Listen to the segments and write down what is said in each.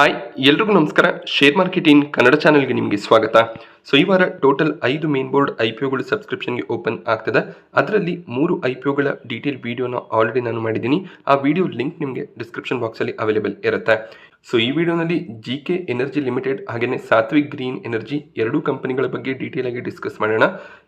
Hi ಎಲ್ರಿಗೂ ನಮಸ್ಕಾರ. Share market in Kannada ಚಾನೆಲ್ಗೆ ನಿಮಗೆ ಸ್ವಾಗತ. ಈ ವಾರ ಟೋಟಲ್ 5 ಮೇನ್ ಬೋರ್ಡ್ IPOಗಳು ಸಬ್ಸ್ಕ್ರಿಪ್ಷನ್ಗೆ ಓಪನ್ ಆಗ್ತದೆ. ಅದರಲ್ಲಿ 3 IPOಗಳ ಡೀಟೇಲ್ ವಿಡಿಯೋನ ಆಲ್ರೆಡಿ ನಾನು ಮಾಡಿದ್ದೀನಿ. ಆ ವಿಡಿಯೋ ಲಿಂಕ್ ನಿಮಗೆ ಡಿಸ್ಕ್ರಿಪ್ಷನ್ ಬಾಕ್ಸಲ್ಲಿ ಅವೈಲೇಬಲ್ ಇರುತ್ತೆ. ಈ ವಿಡಿಯೋನಲ್ಲಿ GK ಎನರ್ಜಿ ಲಿಮಿಟೆಡ್ ಹಾಗೆಯೇ ಸಾತ್ವಿಕ್ ಗ್ರೀನ್ ಎನರ್ಜಿ ಎರಡೂ ಕಂಪನಿಗಳ ಬಗ್ಗೆ ಡೀಟೇಲ್ ಆಗಿ ಡಿಸ್ಕಸ್ ಮಾಡೋಣ.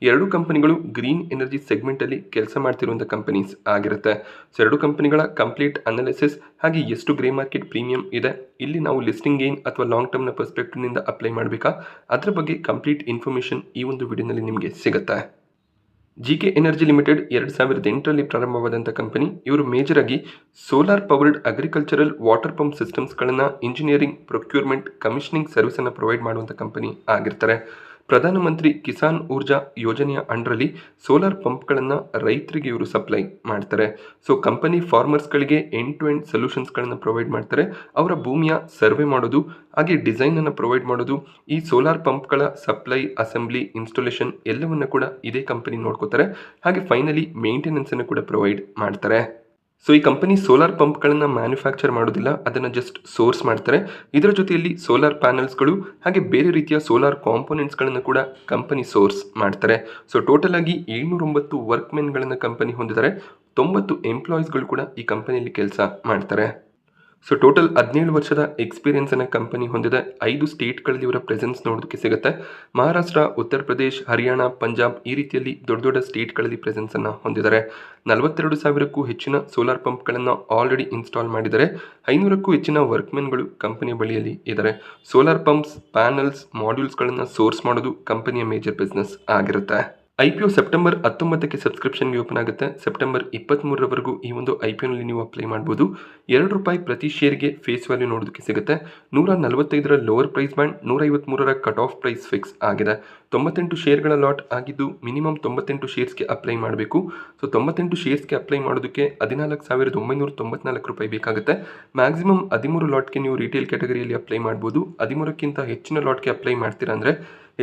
ಎರಡೂ ಕಂಪನಿಗಳು ಗ್ರೀನ್ ಎನರ್ಜಿ ಸೆಗ್ಮೆಂಟಲ್ಲಿ ಕೆಲಸ ಮಾಡ್ತಿರುವಂಥ ಕಂಪನೀಸ್ ಆಗಿರುತ್ತೆ. ಎರಡೂ ಕಂಪನಿಗಳ ಕಂಪ್ಲೀಟ್ ಅನಾಲಿಸಿಸ್ ಹಾಗೆ ಎಷ್ಟು ಗ್ರೇ ಮಾರ್ಕೆಟ್ ಪ್ರೀಮಿಯಂ ಇದೆ, ಇಲ್ಲಿ ನಾವು ಲಿಸ್ಟಿಂಗ್ ಗೇನ್ ಅಥವಾ ಲಾಂಗ್ ಟರ್ಮ್ನ ಪರ್ಸ್ಪೆಕ್ಟಿವ್ನಿಂದ ಅಪ್ಲೈ ಮಾಡಬೇಕಾ, ಅದರ ಬಗ್ಗೆ ಕಂಪ್ಲೀಟ್ ಇನ್ಫಾರ್ಮೇಷನ್ ಈ ಒಂದು ವಿಡಿಯೋನಲ್ಲಿ ನಿಮಗೆ ಸಿಗುತ್ತೆ. GK ಎನರ್ಜಿ ಲಿಮಿಟೆಡ್ 2008ರಲ್ಲಿ ಪ್ರಾರಂಭವಾದಂಥ ಕಂಪನಿ. ಇವರು ಮೇಜರ್ ಆಗಿ solar powered agricultural water pump ಸಿಸ್ಟಮ್ಸ್ಗಳನ್ನು ಇಂಜಿನಿಯರಿಂಗ್, ಪ್ರೊಕ್ಯೂರ್ಮೆಂಟ್, ಕಮಿಷನಿಂಗ್ ಸರ್ವಿಸನ್ನು ಪ್ರೊವೈಡ್ ಮಾಡುವಂಥ ಕಂಪನಿ ಆಗಿರ್ತಾರೆ. ಪ್ರಧಾನಮಂತ್ರಿ ಕಿಸಾನ್ ಊರ್ಜಾ ಯೋಜನೆಯ ಅಂಡರಲ್ಲಿ ಸೋಲಾರ್ ಪಂಪ್ಗಳನ್ನು ರೈತರಿಗೆ ಇವರು ಸಪ್ಲೈ ಮಾಡ್ತಾರೆ. ಕಂಪನಿ ಫಾರ್ಮರ್ಸ್ಗಳಿಗೆ ಎಂಡ್ ಟು ಎಂಡ್ ಸೊಲ್ಯೂಷನ್ಸ್ಗಳನ್ನು ಪ್ರೊವೈಡ್ ಮಾಡ್ತಾರೆ. ಅವರ ಭೂಮಿಯ ಸರ್ವೆ ಮಾಡೋದು ಹಾಗೆ ಡಿಸೈನನ್ನು ಪ್ರೊವೈಡ್ ಮಾಡೋದು, ಈ ಸೋಲಾರ್ ಪಂಪ್ಗಳ ಸಪ್ಲೈ, ಅಸೆಂಬ್ಲಿ, ಇನ್ಸ್ಟಾಲೇಷನ್ ಎಲ್ಲವನ್ನು ಕೂಡ ಇದೇ ಕಂಪನಿ ನೋಡ್ಕೋತಾರೆ. ಹಾಗೆ ಫೈನಲಿ ಮೇಂಟೆನೆನ್ಸನ್ನು ಕೂಡ ಪ್ರೊವೈಡ್ ಮಾಡ್ತಾರೆ. ಈ ಕಂಪನಿ ಸೋಲಾರ್ ಪಂಪ್ಗಳನ್ನು ಮ್ಯಾನುಫ್ಯಾಕ್ಚರ್ ಮಾಡೋದಿಲ್ಲ, ಅದನ್ನು ಜಸ್ಟ್ ಸೋರ್ಸ್ ಮಾಡ್ತಾರೆ. ಇದರ ಜೊತೆಯಲ್ಲಿ ಸೋಲಾರ್ ಪ್ಯಾನಲ್ಸ್ಗಳು ಹಾಗೆ ಬೇರೆ ರೀತಿಯ ಸೋಲಾರ್ ಕಾಂಪೋನೆಂಟ್ಸ್ಗಳನ್ನು ಕೂಡ ಕಂಪನಿ ಸೋರ್ಸ್ ಮಾಡ್ತಾರೆ. ಟೋಟಲ್ ಆಗಿ 709 ವರ್ಕ್ಮೆನ್ಗಳನ್ನು ಕಂಪನಿ ಹೊಂದಿದ್ದಾರೆ. 90 ಎಂಪ್ಲಾಯೀಸ್ಗಳು ಕೂಡ ಈ ಕಂಪನಿಯಲ್ಲಿ ಕೆಲಸ ಮಾಡ್ತಾರೆ. ಟೋಟಲ್ 17 ವರ್ಷದ ಎಕ್ಸ್ಪೀರಿಯನ್ಸನ್ನು ಕಂಪನಿ ಹೊಂದಿದೆ. 5 ಸ್ಟೇಟ್ಗಳಲ್ಲಿ ಇವರ ಪ್ರೆಸೆನ್ಸ್ ನೋಡೋದಕ್ಕೆ ಸಿಗುತ್ತೆ. ಮಹಾರಾಷ್ಟ್ರ, ಉತ್ತರ ಪ್ರದೇಶ್, ಹರಿಯಾಣ, ಪಂಜಾಬ್ ಈ ರೀತಿಯಲ್ಲಿ ದೊಡ್ಡ ದೊಡ್ಡ ಸ್ಟೇಟ್ಗಳಲ್ಲಿ ಪ್ರೆಸೆನ್ಸನ್ನು ಹೊಂದಿದ್ದಾರೆ. 42,000ಕ್ಕೂ ಹೆಚ್ಚಿನ ಸೋಲಾರ್ ಪಂಪ್ಗಳನ್ನು ಆಲ್ರೆಡಿ ಇನ್ಸ್ಟಾಲ್ ಮಾಡಿದ್ದಾರೆ. 500ಕ್ಕೂ ಹೆಚ್ಚಿನ ವರ್ಕ್ಮೆನ್ಗಳು ಕಂಪನಿಯ ಬಳಿಯಲ್ಲಿ ಇದ್ದಾರೆ. ಸೋಲಾರ್ ಪಂಪ್ಸ್, ಪ್ಯಾನಲ್ಸ್, ಮಾಡ್ಯೂಲ್ಸ್ಗಳನ್ನು ಸೋರ್ಸ್ ಮಾಡೋದು ಕಂಪನಿಯ ಮೇಜರ್ ಬಿಸ್ನೆಸ್ ಆಗಿರುತ್ತೆ. IPO ಸೆಪ್ಟೆಂಬರ್ 19ಕ್ಕೆ ಸಬ್ಸ್ಕ್ರಿಪ್ಷನ್ಗೆ ಓಪನ್ ಆಗುತ್ತೆ. ಸೆಪ್ಟೆಂಬರ್ 23ರವರೆಗೂ ಈ ಒಂದು IPOನಲ್ಲಿ ನೀವು ಅಪ್ಲೈ ಮಾಡ್ಬೋದು. ₹2 ಪ್ರತಿ ಶೇರ್ಗೆ ಫೇಸ್ ವ್ಯಾಲ್ಯೂ ನೋಡೋದಕ್ಕೆ ಸಿಗುತ್ತೆ. 145ರ ಲೋವರ್ ಪ್ರೈಸ್ ಬ್ಯಾಂಡ್, 153ರ ಕಟ್ ಆಫ್ ಪ್ರೈಸ್ ಫಿಕ್ಸ್ ಆಗಿದೆ. 98 ಶೇರ್ಗಳ ಲಾಟ್ ಆಗಿದ್ದು ಮಿನಿಮಮ್ 98 ಶೇರ್ಸ್ಗೆ ಅಪ್ಲೈ ಮಾಡಬೇಕು. 98 ಶೇರ್ಸ್ಗೆ ಅಪ್ಲೈ ಮಾಡೋದಕ್ಕೆ ₹14,994 ಬೇಕಾಗುತ್ತೆ. ಮ್ಯಾಕ್ಸಿಮಮ್ 13 ಲಾಟ್ಗೆ ನೀವು ರಿಟೇಲ್ ಕ್ಯಾಟಗರಿಯಲ್ಲಿ ಅಪ್ಲೈ ಮಾಡ್ಬೋದು. 13ಕ್ಕಿಂತ ಹೆಚ್ಚಿನ ಲಾಟ್ಗೆ ಅಪ್ಲೈ ಮಾಡ್ತೀರಾ ಅಂದರೆ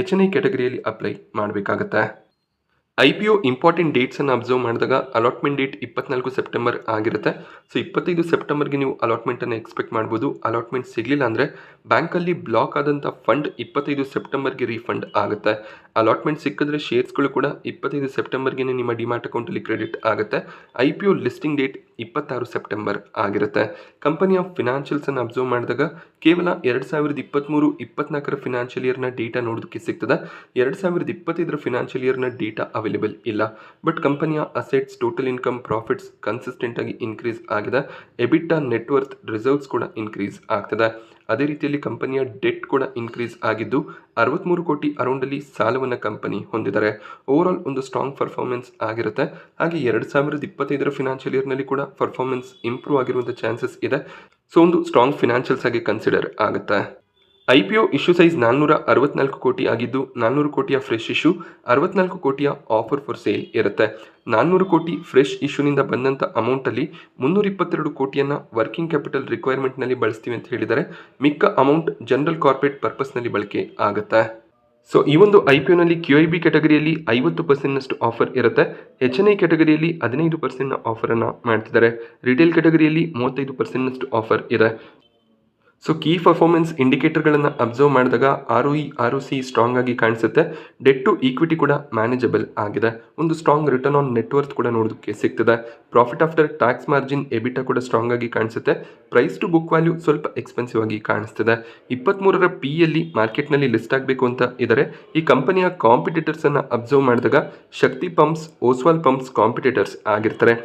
HNI ಕ್ಯಾಟಗರಿಯಲ್ಲಿ ಅಪ್ಲೈ ಮಾಡಬೇಕಾಗತ್ತೆ. IPO ಇಂಪಾರ್ಟೆಂಟ್ ಡೇಟ್ಸನ್ನು ಅಬ್ಸರ್ವ್ ಮಾಡಿದಾಗ ಅಲಾಟ್ಮೆಂಟ್ ಡೇಟ್ 24 ಸೆಪ್ಟೆಂಬರ್ ಆಗಿರುತ್ತೆ. 25 ಸೆಪ್ಟೆಂಬರ್ಗೆ ನೀವು ಅಲಾಟ್ಮೆಂಟನ್ನು ಎಕ್ಸ್ಪೆಕ್ಟ್ ಮಾಡ್ಬೋದು. ಅಲಾಟ್ಮೆಂಟ್ ಸಿಗಲಿಲ್ಲ ಅಂದರೆ ಬ್ಯಾಂಕಲ್ಲಿ ಬ್ಲಾಕ್ ಆದಂಥ ಫಂಡ್ 25 ಸೆಪ್ಟೆಂಬರ್ಗೆ ರೀಫಂಡ್ ಆಗುತ್ತೆ. ಅಲಾಟ್ಮೆಂಟ್ ಸಿಕ್ಕಿದ್ರೆ ಶೇರ್ಸ್ಗಳು ಕೂಡ 25 ಸೆಪ್ಟೆಂಬರ್ಗೆ ನಿಮ್ಮ ಡಿಮ್ಯಾಟ್ ಅಕೌಂಟಲ್ಲಿ ಕ್ರೆಡಿಟ್ ಆಗುತ್ತೆ. IPO ಲಿಸ್ಟಿಂಗ್ ಡೇಟ್ 26 ಸೆಪ್ಟೆಂಬರ್ ಆಗಿರುತ್ತೆ. ಕಂಪನಿಯ ಫಿನಾನ್ಷಿಯಲ್ಸನ್ನು ಅಬ್ಸರ್ವ್ ಮಾಡಿದಾಗ ಕೇವಲ 2023-24ರ ಫಿನಾನ್ಷಿಯಲ್ ಇಯರ್ನ ಡೇಟಾ ನೋಡೋದಕ್ಕೆ ಸಿಗ್ತದೆ. 2025ರ ಫಿನಾನ್ಷಿಯಲ್ ಇಯರ್ನ ಡೇಟಾ ಅವೈಲೇಬಲ್ ಇಲ್ಲ. ಬಟ್ ಕಂಪನಿಯ assets, total income, profits consistent ಆಗಿ ಇನ್ಕ್ರೀಸ್ ಆಗಿದೆ. ಎಬಿಟಾ, ನೆಟ್ವರ್ತ್, ರಿಸರ್ವ್ಸ್ ಕೂಡ ಇನ್ಕ್ರೀಸ್ ಆಗ್ತದೆ. ಅದೇ ರೀತಿಯಲ್ಲಿ ಕಂಪನಿಯ ಡೆಟ್ ಕೂಡ ಇನ್ಕ್ರೀಸ್ ಆಗಿದ್ದು 63 ಕೋಟಿ ಅರೌಂಡಲ್ಲಿ ಸಾಲವನ್ನು ಕಂಪನಿ ಹೊಂದಿದ್ದಾರೆ. ಓವರ್ ಆಲ್ ಒಂದು ಸ್ಟ್ರಾಂಗ್ ಪರ್ಫಾರ್ಮೆನ್ಸ್ ಆಗಿರುತ್ತೆ. ಹಾಗೆ 2025ರ ಫಿನಾನ್ಷಿಯಲ್ ಇಯರ್ನಲ್ಲಿ ಕೂಡ ಪರ್ಫಾರ್ಮೆನ್ಸ್ ಇಂಪ್ರೂವ್ ಆಗಿರುವಂಥ ಚಾನ್ಸಸ್ ಇದೆ. ಒಂದು ಸ್ಟ್ರಾಂಗ್ ಫಿನಾನ್ಷಿಯಲ್ಸ್ ಆಗಿ ಕನ್ಸಿಡರ್ ಆಗುತ್ತೆ. IPO ಇಶ್ಯೂ ಸೈಜ್ 464 ಕೋಟಿ ಆಗಿದ್ದು 400 ಕೋಟಿಯ ಫ್ರೆಶ್ ಇಶ್ಯೂ, 64 ಕೋಟಿಯ ಆಫರ್ ಫಾರ್ ಸೇಲ್ ಇರುತ್ತೆ. 400 ಕೋಟಿ ಫ್ರೆಶ್ ಇಶ್ಯೂನಿಂದ ಬಂದಂಥ ಅಮೌಂಟಲ್ಲಿ 322 ಕೋಟಿಯನ್ನು ವರ್ಕಿಂಗ್ ಕ್ಯಾಪಿಟಲ್ ರಿಕ್ವೈರ್ಮೆಂಟ್ನಲ್ಲಿ ಬಳಸ್ತೀವಿ ಅಂತ ಹೇಳಿದರೆ, ಮಿಕ್ಕ ಅಮೌಂಟ್ ಜನರಲ್ ಕಾರ್ಪೊರೇಟ್ ಪರ್ಪಸ್ನಲ್ಲಿ ಬಳಕೆ ಆಗುತ್ತೆ. ಈ ಒಂದು IPOನಲ್ಲಿ QIB ಕ್ಯಾಟಗರಿಯಲ್ಲಿ 50%ನಷ್ಟು ಆಫರ್ ಇರುತ್ತೆ. HNI ಕ್ಯಾಟಗರಿಯಲ್ಲಿ 15% ಆಫರನ್ನು ಮಾಡ್ತಿದ್ದಾರೆ. ರಿಟೇಲ್ ಕ್ಯಾಟಗರಿಯಲ್ಲಿ 35%ನಷ್ಟು ಆಫರ್ ಇದೆ. ಕೀ ಪರ್ಫಾರ್ಮೆನ್ಸ್ ಇಂಡಿಕೇಟರ್ಗಳನ್ನು ಅಬ್ಸರ್ವ್ ಮಾಡಿದಾಗ ROE, ROC ಸ್ಟ್ರಾಂಗ್ ಆಗಿ ಕಾಣಿಸುತ್ತೆ. ಡೆಟ್ ಟು ಈಕ್ವಿಟಿ ಕೂಡ ಮ್ಯಾನೇಜಬಲ್ ಆಗಿದೆ. ಒಂದು ಸ್ಟ್ರಾಂಗ್ ರಿಟರ್ನ್ ಆನ್ ನೆಟ್ವರ್ತ್ ಕೂಡ ನೋಡೋದಕ್ಕೆ ಸಿಗ್ತದೆ. ಪ್ರಾಫಿಟ್ ಆಫ್ಟರ್ ಟ್ಯಾಕ್ಸ್ ಮಾರ್ಜಿನ್, ಎಬಿಟಾ ಕೂಡ ಸ್ಟ್ರಾಂಗ್ ಆಗಿ ಕಾಣಿಸುತ್ತೆ. ಪ್ರೈಸ್ ಟು ಬುಕ್ ವ್ಯಾಲ್ಯೂ ಸ್ವಲ್ಪ ಎಕ್ಸ್ಪೆನ್ಸಿವ್ ಆಗಿ ಕಾಣಿಸ್ತಿದೆ. 23ರ PEಯಲ್ಲಿ ಮಾರ್ಕೆಟ್ನಲ್ಲಿ ಲಿಸ್ಟ್ ಆಗಬೇಕು ಅಂತ ಇದ್ದಾರೆ. ಈ ಕಂಪನಿಯ ಕಾಂಪಿಟೇಟರ್ಸನ್ನು ಅಬ್ಸರ್ವ್ ಮಾಡಿದಾಗ ಶಕ್ತಿ ಪಂಪ್ಸ್, ಓಸ್ವಾಲ್ ಪಂಪ್ಸ್ ಕಾಂಪಿಟೇಟರ್ಸ್ ಆಗಿರ್ತಾರೆ.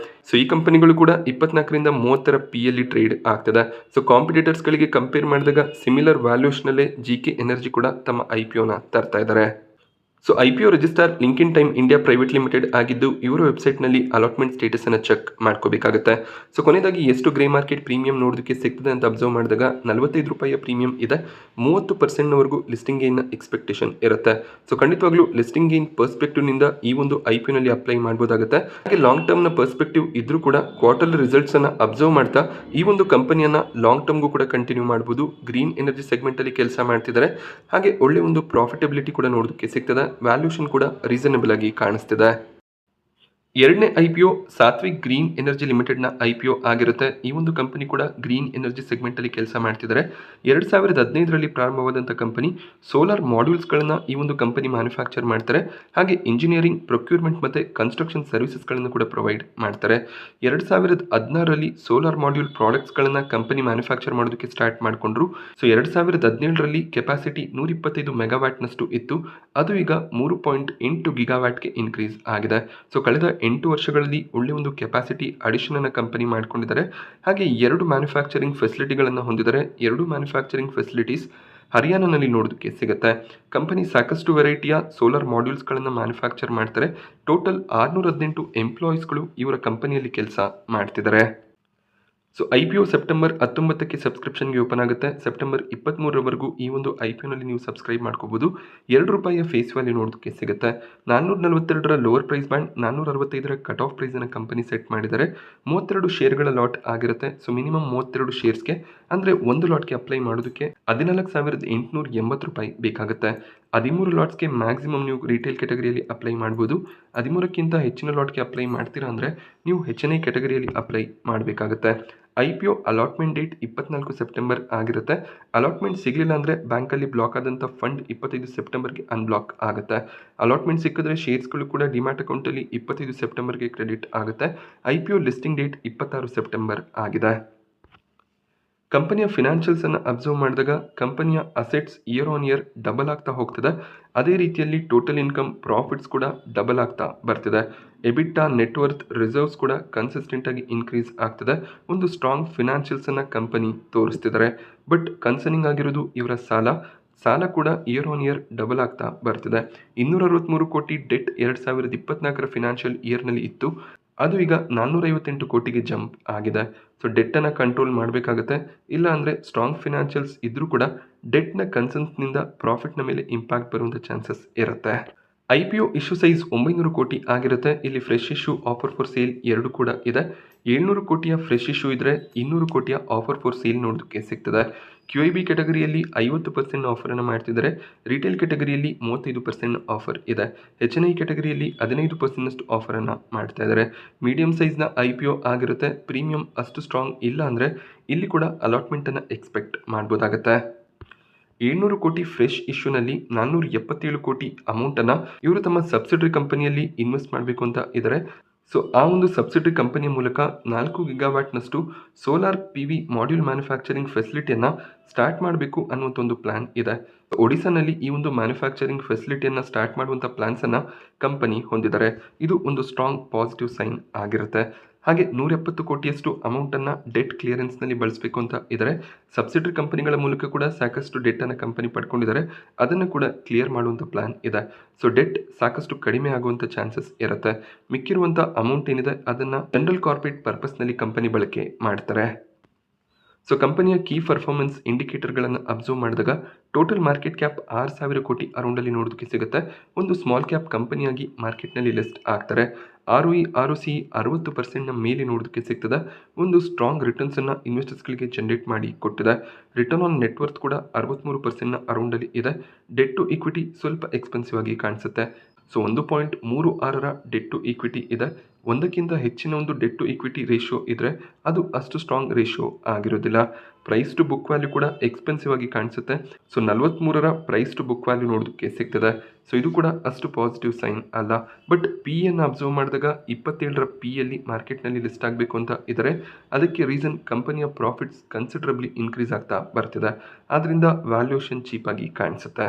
ಈ ಕಂಪನಿಗಳು ಕೂಡ 24ರಿಂದ 30ರ PEಯಲ್ಲಿ ಟ್ರೇಡ್ ಆಗ್ತದೆ. ಕಾಂಪಿಟೇಟರ್ಸ್ಗಳಿಗೆ ಕಂಪೇರ್ ಮಾಡಿದಾಗ ಸಿಮಿಲರ್ ವ್ಯಾಲ್ಯೂಷನಲ್ಲೇ GK ಎನರ್ಜಿ ಕೂಡ ತಮ್ಮ IPOನ ತರ್ತಾ ಇದ್ದಾರೆ. IPO register link in time India private limited ಆಗಿದ್ದು ಇವರ ವೆಬ್ಸೈಟ್ನಲ್ಲಿ ಅಲಾಟ್ಮೆಂಟ್ ಸ್ಟೇಟಸನ್ನು ಚೆಕ್ ಮಾಡ್ಕೋಬೇಕಾಗುತ್ತೆ. ಕೊನೆಯದಾಗಿ ಎಷ್ಟು ಗ್ರೇ ಮಾರ್ಕೆಟ್ ಪ್ರೀಮಿಯಂ ನೋಡೋದಕ್ಕೆ ಸಿಗ್ತದೆ ಅಂತ ಅಬ್ಸರ್ವ್ ಮಾಡಿದಾಗ ₹45 ಪ್ರೀಮಿಯಂ ಇದೆ. 30%ವರೆಗೂ ಲಿಸ್ಟಿಂಗ್ ಗೇನ್ನ ಎಕ್ಸ್ಪೆಕ್ಟೇಷನ್ ಇರುತ್ತೆ. ಖಂಡಿತವಾಗ್ಲೂ ಲಿಸ್ಟಿಂಗ್ ಗೇನ್ ಪರ್ಸ್ಪೆಕ್ಟಿವ್ನಿಂದ ಈ ಒಂದು IPOನಲ್ಲಿ ಅಪ್ಲೈ ಮಾಡ್ಬೋದಾಗುತ್ತೆ. ಹಾಗೆ ಲಾಂಗ್ ಟರ್ಮ್ನ ಪರ್ಸ್ಪೆಕ್ಟಿವ್ ಇದ್ರೂ ಕೂಡ ಕ್ವಾರ್ಟರ್ಲಿ ರಿಸಲ್ಟ್ಸನ್ನು ಅಬ್ಸರ್ವ್ ಮಾಡ್ತಾ ಈ ಒಂದು ಕಂಪನಿಯನ್ನು ಲಾಂಗ್ ಟರ್ಮ್ಗೂ ಕೂಡ ಕಂಟಿನ್ಯೂ ಮಾಡ್ಬೋದು. ಗ್ರೀನ್ ಎನರ್ಜಿ ಸೆಗ್ಮೆಂಟಲ್ಲಿ ಕೆಲಸ ಮಾಡ್ತಿದ್ದಾರೆ. ಹಾಗೆ ಒಳ್ಳೆ ಒಂದು ಪ್ರಾಫಿಟಬಿಲಿಟಿ ಕೂಡ ನೋಡೋದಕ್ಕೆ ಸಿಗ್ತದೆ. ವ್ಯಾಲ್ಯೂಷನ್ ಕೂಡ ರೀಸನಬಲ್ ಆಗಿ ಕಾಣಿಸ್ತಿದೆ. ಎರಡನೇ IPO ಸಾತ್ವಿಕ್ ಗ್ರೀನ್ ಎನರ್ಜಿ ಲಿಮಿಟೆಡ್ನ IPO ಆಗಿರುತ್ತೆ. ಈ ಒಂದು ಕಂಪನಿ ಕೂಡ ಗ್ರೀನ್ ಎನರ್ಜಿ ಸೆಗ್ಮೆಂಟಲ್ಲಿ ಕೆಲಸ ಮಾಡ್ತಿದ್ದಾರೆ. 2015ರಲ್ಲಿ ಪ್ರಾರಂಭವಾದಂಥ ಕಂಪನಿ ಸೋಲಾರ್ ಮಾಡ್ಯೂಲ್ಸ್ಗಳನ್ನು ಈ ಒಂದು ಕಂಪನಿ ಮ್ಯಾನುಫ್ಯಾಕ್ಚರ್ ಮಾಡ್ತಾರೆ. ಹಾಗೆ ಇಂಜಿನಿಯರಿಂಗ್, ಪ್ರೊಕ್ಯೂರ್ಮೆಂಟ್ ಮತ್ತು ಕನ್ಸ್ಟ್ರಕ್ಷನ್ ಸರ್ವಿಸಸ್ಗಳನ್ನು ಕೂಡ ಪ್ರೊವೈಡ್ ಮಾಡ್ತಾರೆ. 2016ರಲ್ಲಿ ಸೋಲಾರ್ ಮಾಡ್ಯೂಲ್ ಪ್ರಾಡಕ್ಟ್ಸ್ಗಳನ್ನು ಕಂಪನಿ ಮ್ಯಾನುಫ್ಯಾಕ್ಚರ್ ಮಾಡೋದಕ್ಕೆ ಸ್ಟಾರ್ಟ್ ಮಾಡಿಕೊಂಡ್ರು. ಸೊ 2017ರಲ್ಲಿ ಕೆಪಾಸಿಟಿ 125 ಮೆಗಾವ್ಯಾಟ್ನಷ್ಟು ಇತ್ತು. ಅದು ಈಗ 3.8 ಗಿಗಾವ್ಯಾಟ್ಗೆ ಇನ್ಕ್ರೀಸ್ ಆಗಿದೆ. ಸೊ ಕಳೆದ 8 ವರ್ಷಗಳಲ್ಲಿ ಒಳ್ಳೆ ಒಂದು ಕೆಪಾಸಿಟಿ ಅಡಿಷನ್ ಅನ್ನು ಕಂಪನಿ ಮಾಡ್ಕೊಂಡಿದ್ದಾರೆ. ಹಾಗೆ 2 ಮ್ಯಾನುಫ್ಯಾಕ್ಚರಿಂಗ್ ಫೆಸಿಲಿಟಿಗಳನ್ನು ಹೊಂದಿದ್ದಾರೆ. 2 ಮ್ಯಾನುಫ್ಯಾಕ್ಚರಿಂಗ್ ಫೆಸಿಲಿಟೀಸ್ ಹರಿಯಾಣನಲ್ಲಿ ನೋಡೋದಕ್ಕೆ ಸಿಗುತ್ತೆ. ಕಂಪನಿ ಸಾಕಷ್ಟು ವೆರೈಟಿಯ ಸೋಲಾರ್ ಮಾಡ್ಯೂಲ್ಸ್ಗಳನ್ನು ಮ್ಯಾನುಫ್ಯಾಕ್ಚರ್ ಮಾಡ್ತಾರೆ. ಟೋಟಲ್ 618 ಎಂಪ್ಲಾಯೀಸ್ಗಳು ಇವರ ಕಂಪನಿಯಲ್ಲಿ ಕೆಲಸ ಮಾಡ್ತಿದ್ದಾರೆ. ಸೊ IPO ಸೆಪ್ಟೆಂಬರ್ 19ಕ್ಕೆ ಸಬ್ಸ್ಕ್ರಿಪ್ಷನ್ಗೆ ಓಪನ್ ಆಗುತ್ತೆ. ಸೆಪ್ಟೆಂಬರ್ 23ರವರೆಗೂ ಈ ಒಂದು IPOನಲ್ಲಿ ನೀವು ಸಬ್ಸ್ಕ್ರೈಬ್ ಮಾಡ್ಕೋಬಹುದು. ₹2 ಫೇಸ್ ವ್ಯಾಲ್ಯೂ ನೋಡೋದಕ್ಕೆ ಸಿಗುತ್ತೆ. 442ರ ಲೋವರ್ ಪ್ರೈಸ್ ಬ್ಯಾಂಡ್, 465ರ ಕಟ್ ಆಫ್ ಪ್ರೈಸನ್ನು ಕಂಪನಿ ಸೆಟ್ ಮಾಡಿದ್ದಾರೆ. 32 ಶೇರ್ಗಳ ಲಾಟ್ ಆಗಿರುತ್ತೆ. ಸೊ ಮಿನಿಮಮ್ 32 ಶೇರ್ಸ್ಗೆ ಅಂದರೆ ಒಂದು ಲಾಟ್ಗೆ ಅಪ್ಲೈ ಮಾಡೋದಕ್ಕೆ ₹14,880 ಬೇಕಾಗುತ್ತೆ. 13 ಲಾಟ್ಸ್ಗೆ ಮ್ಯಾಕ್ಸಿಮಮ್ ನೀವು ರಿಟೇಲ್ ಕ್ಯಾಟಗರಿಯಲ್ಲಿ ಅಪ್ಲೈ ಮಾಡ್ಬೋದು. 13ಕ್ಕಿಂತ ಹೆಚ್ಚಿನ ಲಾಟ್ಗೆ ಅಪ್ಲೈ ಮಾಡ್ತೀರಾ ಅಂದರೆ ನೀವು HNI ಕ್ಯಾಟಗರಿಯಲ್ಲಿ ಅಪ್ಲೈ ಮಾಡಬೇಕಾಗುತ್ತೆ. IPO ಅಲಾಟ್ಮೆಂಟ್ ಡೇಟ್ 24 ಸೆಪ್ಟೆಂಬರ್ ಆಗಿರುತ್ತೆ. ಅಲಾಟ್ಮೆಂಟ್ ಸಿಗಲಿಲ್ಲ ಅಂದರೆ ಬ್ಯಾಂಕಲ್ಲಿ ಬ್ಲಾಕ್ ಆದಂಥ ಫಂಡ್ 25 ಸೆಪ್ಟೆಂಬರ್ಗೆ ಅನ್ಬ್ಲಾಕ್ ಆಗುತ್ತೆ. ಅಲಾಟ್ಮೆಂಟ್ ಸಿಕ್ಕಿದ್ರೆ ಶೇರ್ಸ್ಗಳು ಕೂಡ ಡಿಮ್ಯಾಟ್ ಅಕೌಂಟಲ್ಲಿ 25 ಸೆಪ್ಟೆಂಬರ್ಗೆ ಕ್ರೆಡಿಟ್ ಆಗುತ್ತೆ. IPO ಲಿಸ್ಟಿಂಗ್ ಡೇಟ್ 26 ಸೆಪ್ಟೆಂಬರ್ ಆಗಿದೆ. ಕಂಪನಿಯ ಫಿನಾನ್ಷಿಯಲ್ಸನ್ನು ಅಬ್ಸರ್ವ್ ಮಾಡಿದಾಗ ಕಂಪನಿಯ assets year on year double ಆಗ್ತಾ ಹೋಗ್ತದೆ. ಅದೇ ರೀತಿಯಲ್ಲಿ ಟೋಟಲ್ ಇನ್ಕಮ್, ಪ್ರಾಫಿಟ್ಸ್ ಕೂಡ ಡಬಲ್ ಆಗ್ತಾ ಬರ್ತಿದೆ. ಎಬಿಟಾ, ನೆಟ್ವರ್ತ್, ರಿಸರ್ವ್ಸ್ ಕೂಡ ಕನ್ಸಿಸ್ಟೆಂಟ್ ಆಗಿ ಇನ್ಕ್ರೀಸ್ ಆಗ್ತದೆ. ಒಂದು ಸ್ಟ್ರಾಂಗ್ ಫಿನಾನ್ಷಿಯಲ್ಸನ್ನು ಕಂಪನಿ ತೋರಿಸ್ತಿದ್ದಾರೆ. ಬಟ್ ಕನ್ಸರ್ನಿಂಗ್ ಆಗಿರೋದು ಇವರ ಸಾಲ ಕೂಡ ಇಯರ್ ಆನ್ ಇಯರ್ ಡಬಲ್ ಆಗ್ತಾ ಬರ್ತಿದೆ. 263 ಕೋಟಿ ಡೆಟ್ 2024ರ ಫಿನಾನ್ಷಿಯಲ್ ಇಯರ್ನಲ್ಲಿ ಇತ್ತು. ಅದು ಈಗ 458 ಕೋಟಿಗೆ ಜಂಪ್ ಆಗಿದೆ. ಸೊ ಡೆಟ್ಟನ್ನು ಕಂಟ್ರೋಲ್ ಮಾಡಬೇಕಾಗುತ್ತೆ. ಇಲ್ಲ ಅಂದರೆ ಸ್ಟ್ರಾಂಗ್ ಫಿನಾನ್ಷಿಯಲ್ಸ್ ಇದ್ರೂ ಕೂಡ ಡೆಟ್ನ ಕನ್ಸರ್ನ್ಸ್ನಿಂದ ಪ್ರಾಫಿಟ್ನ ಮೇಲೆ ಇಂಪ್ಯಾಕ್ಟ್ ಬರುವಂಥ ಚಾನ್ಸಸ್ ಇರುತ್ತೆ. IPO ಇಶ್ಯೂ ಸೈಜ್ 900 ಕೋಟಿ ಆಗಿರುತ್ತೆ. ಇಲ್ಲಿ fresh issue, offer for sale ಎರಡು ಕೂಡ ಇದೆ. 700 ಕೋಟಿಯ ಫ್ರೆಶ್ ಇಶ್ಯೂ ಇದ್ದರೆ 200 ಕೋಟಿಯ ಆಫರ್ ಫಾರ್ ಸೇಲ್ ನೋಡೋದಕ್ಕೆ ಸಿಗ್ತದೆ. QIB ಕ್ಯಾಟಗರಿಯಲ್ಲಿ 50% ಆಫರನ್ನು ಮಾಡ್ತಿದ್ದಾರೆ. ರಿಟೇಲ್ ಕ್ಯಾಟಗರಿಯಲ್ಲಿ 35% ಆಫರ್ ಇದೆ. HNI ಕ್ಯಾಟಗರಿಯಲ್ಲಿ 15% ಆಫರನ್ನು ಮಾಡ್ತಾ ಇದ್ದಾರೆ. ಮೀಡಿಯಂ ಸೈಜ್ನ IPO ಆಗಿರುತ್ತೆ. ಪ್ರೀಮಿಯಂ ಅಷ್ಟು ಸ್ಟ್ರಾಂಗ್ ಇಲ್ಲ ಅಂದರೆ ಇಲ್ಲಿ ಕೂಡ ಅಲಾಟ್ಮೆಂಟನ್ನು ಎಕ್ಸ್ಪೆಕ್ಟ್ ಮಾಡ್ಬೋದಾಗತ್ತೆ. 700 ಕೋಟಿ ಫ್ರೆಶ್ ಇಶ್ಯೂನಲ್ಲಿ 477 ಕೋಟಿ ಅಮೌಂಟನ್ನು ಇವರು ತಮ್ಮ ಸಬ್ಸಿಡರಿ ಕಂಪನಿಯಲ್ಲಿ ಇನ್ವೆಸ್ಟ್ ಮಾಡಬೇಕು ಅಂತ ಇದ್ದಾರೆ. ಸೊ ಆ ಒಂದು ಸಬ್ಸಿಡರಿ ಕಂಪನಿಯ ಮೂಲಕ 4 ಗಿಗಾವ್ಯಾಟ್ನಷ್ಟು ಸೋಲಾರ್ PV ಮಾಡ್ಯೂಲ್ ಮ್ಯಾನುಫ್ಯಾಕ್ಚರಿಂಗ್ ಫೆಸಿಲಿಟಿಯನ್ನು ಸ್ಟಾರ್ಟ್ ಮಾಡಬೇಕು ಅನ್ನುವಂಥ ಒಂದು ಪ್ಲಾನ್ ಇದೆ. ಒಡಿಸ್ಸಾನಲ್ಲಿ ಈ ಒಂದು ಮ್ಯಾನುಫ್ಯಾಕ್ಚರಿಂಗ್ ಫೆಸಿಲಿಟಿಯನ್ನು ಸ್ಟಾರ್ಟ್ ಮಾಡುವಂಥ ಪ್ಲಾನ್ಸನ್ನು ಕಂಪನಿ ಹೊಂದಿದ್ದಾರೆ. ಇದು ಒಂದು ಸ್ಟ್ರಾಂಗ್ ಪಾಸಿಟಿವ್ ಸೈನ್ ಆಗಿರುತ್ತೆ. ಹಾಗೆ 170 ಕೋಟಿಯಷ್ಟು ಅಮೌಂಟನ್ನು ಡೆಟ್ ಕ್ಲಿಯರೆನ್ಸ್ನಲ್ಲಿ ಬಳಸಬೇಕು ಅಂತ ಇದ್ದಾರೆ. ಸಬ್ಸಿಡರಿ ಕಂಪನಿಗಳ ಮೂಲಕ ಕೂಡ ಸಾಕಷ್ಟು ಡೆಟ್ಟನ್ನು ಕಂಪನಿ ಪಡ್ಕೊಂಡಿದ್ದಾರೆ. ಅದನ್ನು ಕೂಡ ಕ್ಲಿಯರ್ ಮಾಡುವಂಥ ಪ್ಲಾನ್ ಇದೆ. ಸೊ ಡೆಟ್ ಸಾಕಷ್ಟು ಕಡಿಮೆ ಆಗುವಂಥ ಚಾನ್ಸಸ್ ಇರುತ್ತೆ. ಮಿಕ್ಕಿರುವಂಥ ಅಮೌಂಟ್ ಏನಿದೆ ಅದನ್ನು ಜನರಲ್ ಕಾರ್ಪೊರೇಟ್ ಪರ್ಪಸ್ನಲ್ಲಿ ಕಂಪನಿ ಬಳಕೆ ಮಾಡ್ತಾರೆ. ಸೊ ಕಂಪನಿಯ ಕೀ ಪರ್ಫಾರ್ಮೆನ್ಸ್ ಇಂಡಿಕೇಟರ್ಗಳನ್ನು ಅಬ್ಸರ್ವ್ ಮಾಡಿದಾಗ ಟೋಟಲ್ ಮಾರ್ಕೆಟ್ ಕ್ಯಾಪ್ 6,000 ಕೋಟಿ ಅರೌಂಡಲ್ಲಿ ನೋಡೋದಕ್ಕೆ ಸಿಗುತ್ತೆ. ಒಂದು ಸ್ಮಾಲ್ ಕ್ಯಾಪ್ ಕಂಪನಿಯಾಗಿ ಮಾರ್ಕೆಟ್ನಲ್ಲಿ ಲಿಸ್ಟ್ ಆಗ್ತಾರೆ. ROE, ROCE 60%ನ ಮೇಲೆ ನೋಡೋದಕ್ಕೆ ಸಿಗ್ತದೆ. ಒಂದು ಸ್ಟ್ರಾಂಗ್ ರಿಟರ್ನ್ಸನ್ನು ಇನ್ವೆಸ್ಟರ್ಸ್ಗಳಿಗೆ ಜನರೇಟ್ ಮಾಡಿ ಕೊಟ್ಟಿದೆ. ರಿಟರ್ನ್ ಆನ್ ನೆಟ್ವರ್ತ್ ಕೂಡ 63%ನ ಅರೌಂಡಲ್ಲಿ ಇದೆ. ಡೆಟ್ ಟು ಇಕ್ವಿಟಿ ಸ್ವಲ್ಪ ಎಕ್ಸ್ಪೆನ್ಸಿವ್ ಆಗಿ ಕಾಣಿಸುತ್ತೆ. ಸೊ 1.36ರ ಡೆಟ್ ಟು ಇಕ್ವಿಟಿ ಇದೆ. ಒಂದಕ್ಕಿಂತ ಹೆಚ್ಚಿನ ಒಂದು ಡೆಟ್ ಟು ಇಕ್ವಿಟಿ ರೇಷಿಯೋ ಇದ್ದರೆ ಅದು ಅಷ್ಟು ಸ್ಟ್ರಾಂಗ್ ರೇಷಿಯೋ ಆಗಿರೋದಿಲ್ಲ. ಪ್ರೈಸ್ ಟು ಬುಕ್ ವ್ಯಾಲ್ಯೂ ಕೂಡ ಎಕ್ಸ್ಪೆನ್ಸಿವ್ ಆಗಿ ಕಾಣಿಸುತ್ತೆ. ಸೊ 43ರ ಪ್ರೈಸ್ ಟು ಬುಕ್ ವ್ಯಾಲ್ಯೂ ನೋಡೋದಕ್ಕೆ ಸಿಗ್ತದೆ. ಸೊ ಇದು ಕೂಡ ಅಷ್ಟು ಪಾಸಿಟಿವ್ ಸೈನ್ ಅಲ್ಲ. ಬಟ್ PEಯನ್ನು ಅಬ್ಸರ್ವ್ ಮಾಡಿದಾಗ 27ರ PEಯಲ್ಲಿ ಮಾರ್ಕೆಟ್ನಲ್ಲಿ ಲಿಸ್ಟ್ ಆಗಬೇಕು ಅಂತ ಇದ್ದಾರೆ. ಅದಕ್ಕೆ ರೀಸನ್ ಕಂಪನಿಯ ಪ್ರಾಫಿಟ್ಸ್ ಕನ್ಸಿಡರಬ್ಲಿ ಇನ್ಕ್ರೀಸ್ ಆಗ್ತಾ ಬರ್ತಿದೆ. ಆದ್ದರಿಂದ ವ್ಯಾಲ್ಯೂಯೇಷನ್ ಚೀಪ್ ಆಗಿ ಕಾಣಿಸುತ್ತೆ.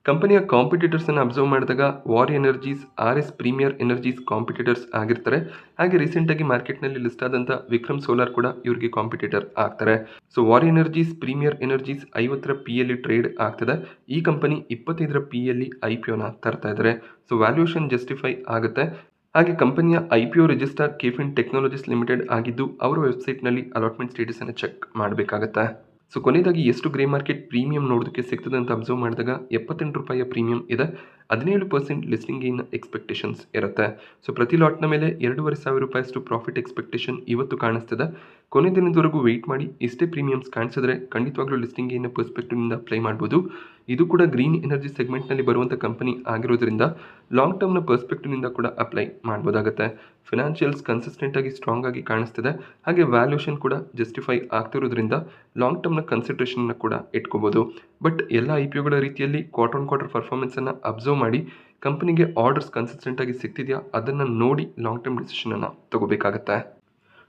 ಕಂಪನಿಯ ಕಾಂಪಿಟೇಟರ್ಸನ್ನು ಅಬ್ಸರ್ವ್ ಮಾಡಿದಾಗ Waaree energies, RS premier energies competitors ಆಗಿರ್ತಾರೆ. ಹಾಗೆ ರೀಸೆಂಟಾಗಿ ಮಾರ್ಕೆಟ್ನಲ್ಲಿ ಲಿಸ್ಟ್ ಆದಂಥ ವಿಕ್ರಮ್ ಸೋಲಾರ್ ಕೂಡ ಇವರಿಗೆ ಕಾಂಪಿಟೇಟರ್ ಆಗ್ತಾರೆ. ಸೊ ವಾರಿ ಎನರ್ಜೀಸ್, ಪ್ರೀಮಿಯರ್ ಎನರ್ಜೀಸ್ 50ರ PEಯಲ್ಲಿ ಟ್ರೇಡ್ ಆಗ್ತದೆ. ಈ ಕಂಪನಿ 25ರ PEಯಲ್ಲಿ IPOನ ತರ್ತಾ ಇದ್ದಾರೆ. ಸೊ ವ್ಯಾಲ್ಯೂಯೇಷನ್ ಜಸ್ಟಿಫೈ ಆಗುತ್ತೆ. ಹಾಗೆ ಕಂಪನಿಯ IPO register caffeine technologies limited ಆಗಿದ್ದು ಅವರ ವೆಬ್ಸೈಟ್ನಲ್ಲಿ ಅಲಾಟ್ಮೆಂಟ್ ಸ್ಟೇಟಸನ್ನು ಚೆಕ್ ಮಾಡಬೇಕಾಗತ್ತೆ. ಸೊ ಕೊನೆಯದಾಗಿ ಎಷ್ಟು ಗ್ರೇ ಮಾರ್ಕೆಟ್ ಪ್ರೀಮಿಯಂ ನೋಡೋದಕ್ಕೆ ಸಿಗ್ತದೆ ಅಂತ ಅಬ್ಸರ್ವ್ ಮಾಡಿದಾಗ ₹78 ಪ್ರೀಮಿಯಂ ಇದೆ. 17% ಲಿಸ್ಟಿಂಗ್ ಗೇನ್ ಎಕ್ಸ್ಪೆಕ್ಟೇಷನ್ಸ್ ಇರುತ್ತೆ. ಸೊ ಪ್ರತಿ ಲಾಟ್ನ ಮೇಲೆ 2,500 ರೂಪಾಯಿಯಷ್ಟು ಪ್ರಾಫಿಟ್ ಎಕ್ಸ್ಪೆಕ್ಟೇಷನ್ ಇವತ್ತು ಕಾಣಿಸ್ತದೆ. ಕೊನೆ ದಿನದವರೆಗೂ ವೆಯ್ಟ್ ಮಾಡಿ. ಇಷ್ಟೇ ಪ್ರೀಮಿಯಮ್ಸ್ ಕಾಣಿಸಿದ್ರೆ ಖಂಡಿತವಾಗ್ಲೂ ಲಿಸ್ಟಿಂಗ್ ಗೇನ್ ಪರ್ಸ್ಪೆಕ್ಟಿವ್ನಿಂದ ಅಪ್ಲೈ ಮಾಡ್ಬೋದು. ಇದು ಕೂಡ ಗ್ರೀನ್ ಎನರ್ಜಿ ಸೆಗ್ಮೆಂಟ್ನಲ್ಲಿ ಬರುವಂಥ ಕಂಪನಿ ಆಗಿರೋದ್ರಿಂದ ಲಾಂಗ್ ಟರ್ಮ್ನ ಪರ್ಸ್ಪೆಕ್ಟಿವ್ನಿಂದ ಕೂಡ ಅಪ್ಲೈ ಮಾಡ್ಬೋದಾಗುತ್ತೆ. ಫಿನಾನ್ಷಿಯಲ್ಸ್ ಕನ್ಸಿಸ್ಟೆಂಟ್ ಆಗಿ ಸ್ಟ್ರಾಂಗ್ ಆಗಿ ಕಾಣಿಸ್ತಿದೆ. ಹಾಗೆ ವ್ಯಾಲ್ಯೂಷನ್ ಕೂಡ ಜಸ್ಟಿಫೈ ಆಗ್ತಿರೋದ್ರಿಂದ ಲಾಂಗ್ ಟರ್ಮ್ನ ಕನ್ಸಿಡ್ರೇಷನ್ನ ಕೂಡ ಇಟ್ಕೋಬೋದು. ಬಟ್ ಎಲ್ಲ ಐ ಪಿ ಒಗಳ ರೀತಿಯಲ್ಲಿ ಕ್ವಾರ್ಟರ್ ಆನ್ ಕ್ವಾರ್ಟರ್ ಪರ್ಫಾರ್ಮೆನ್ಸನ್ನು ಅಬ್ಸರ್ವ್ ಮಾಡಿ ಕಂಪನಿಗೆ ಆರ್ಡರ್ಸ್ ಕನ್ಸಿಸ್ಟೆಂಟ್ ಆಗಿ ಸಿಗ್ತಿದೆಯಾ ಅದನ್ನು ನೋಡಿ ಲಾಂಗ್ ಟರ್ಮ್ ಡಿಸಿಷನನ್ನು ತಗೋಬೇಕಾಗತ್ತೆ.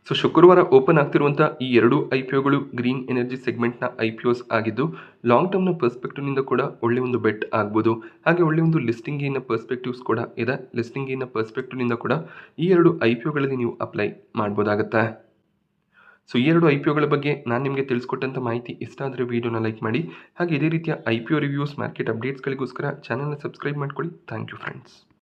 ಸೊ ಶುಕ್ರವಾರ ಓಪನ್ ಆಗ್ತಿರುವಂಥ ಈ ಎರಡು ಐ ಪಿ ಒಗಳು ಗ್ರೀನ್ ಎನರ್ಜಿ ಸೆಗ್ಮೆಂಟ್ನ ಐ ಪಿ ಒಸ್ ಆಗಿದ್ದು ಲಾಂಗ್ ಟರ್ಮ್ನ ಪರ್ಸ್ಪೆಕ್ಟಿವ್ನಿಂದ ಕೂಡ ಒಳ್ಳೆ ಒಂದು ಬೆಟ್ ಆಗ್ಬೋದು. ಹಾಗೆ ಒಳ್ಳೆ ಒಂದು ಲಿಸ್ಟಿಂಗ್ ಗೇನ್ನ ಪರ್ಸ್ಪೆಕ್ಟಿವ್ಸ್ ಕೂಡ ಇದೆ. ಲಿಸ್ಟಿಂಗ್ ಗೇನ್ನ ಪರ್ಸ್ಪೆಕ್ಟಿವ್ನಿಂದ ಕೂಡ ಈ ಎರಡು ಐ ಪಿ ಒಗಳಲ್ಲಿ ನೀವು ಅಪ್ಲೈ ಮಾಡ್ಬೋದಾಗತ್ತೆ. ಸೊ ಈ ಎರಡು ಐ ಪಿ ಒಗಳ ಬಗ್ಗೆ ನಾನು ನಿಮಗೆ ತಿಳಿಸ್ಕೊಟ್ಟಂಥ ಮಾಹಿತಿ ಇಷ್ಟ ಆದರೆ ವಿಡಿಯೋನ ಲೈಕ್ ಮಾಡಿ. ಹಾಗೆ ಇದೇ ರೀತಿಯ I P O reviews market ಅಪ್ಡೇಟ್ಸ್ಗಳಿಗೋಸ್ಕರ ಚಾನಲ್ನ ಸಬ್ಸ್ಕ್ರೈಬ್ ಮಾಡ್ಕೊಳ್ಳಿ. Thank you friends.